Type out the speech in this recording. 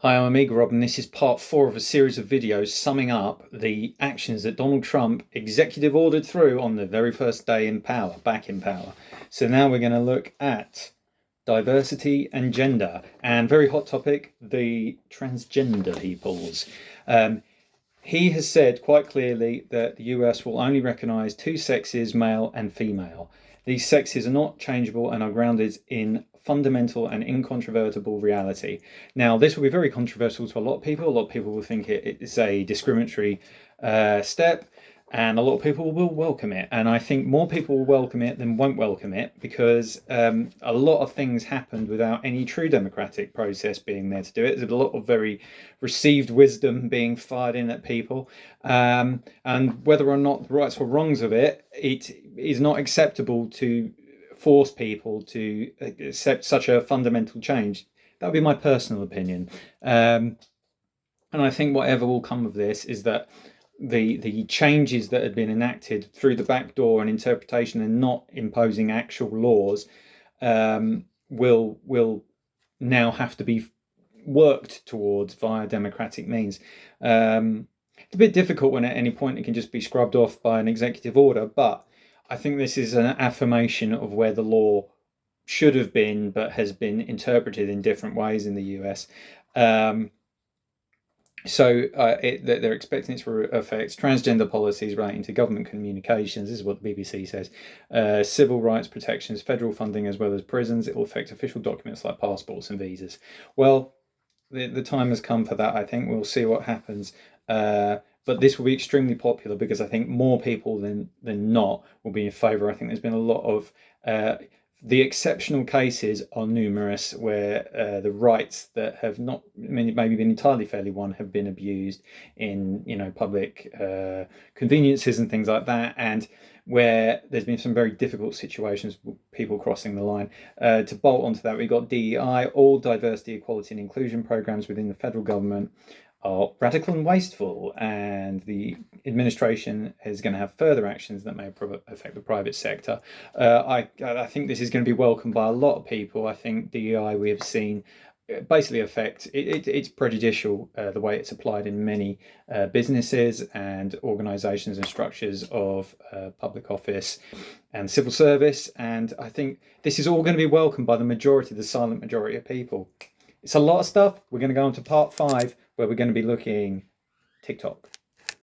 Hi, I'm Amiga Rob, and this is part 4 of a series of videos summing up the actions that Donald Trump executive ordered through on the very first day in power, back in power. So now we're going to look at diversity and gender, and very hot topic, the transgender peoples. He has said quite clearly that the US will only recognise two sexes, male and female. These sexes are not changeable and are grounded in fundamental and incontrovertible reality. Now, this will be very controversial to a lot of people. A lot of people will think it is a discriminatory step, and a lot of people will welcome it. And I think more people will welcome it than won't welcome it, because a lot of things happened without any true democratic process being there to do it. There's a lot of very received wisdom being fired in at people, and whether or not the rights or wrongs of it, it is not acceptable to force people to accept such a fundamental change. That would be my personal opinion. And I think whatever will come of this is that the changes that had been enacted through the back door and interpretation and not imposing actual laws will now have to be worked towards via democratic means. It's a bit difficult when at any point it can just be scrubbed off by an executive order, but I think this is an affirmation of where the law should have been but has been interpreted in different ways in the US. They're expecting it to affect transgender policies relating to government communications. This is what the BBC says. Civil rights protections, federal funding, as well as prisons. It will affect official documents like passports and visas. Well, the time has come for that. I think we'll see what happens. But this will be extremely popular because I think more people than not will be in favour. I think there's been a lot of the exceptional cases are numerous where the rights that have not maybe been entirely fairly won have been abused in public conveniences and things like that, and where there's been some very difficult situations with people crossing the line. To bolt onto that, we've got DEI, all diversity, equality and inclusion programs within the federal government are radical and wasteful, and the administration is going to have further actions that may affect the private sector. I think this is going to be welcomed by a lot of people. I think DEI, we have seen basically affect it's prejudicial the way it's applied in many businesses and organizations and structures of public office and civil service, and I think this is all going to be welcomed by the silent majority of people. It's a lot of stuff. We're going to go on to part 5, where we're going to be looking TikTok.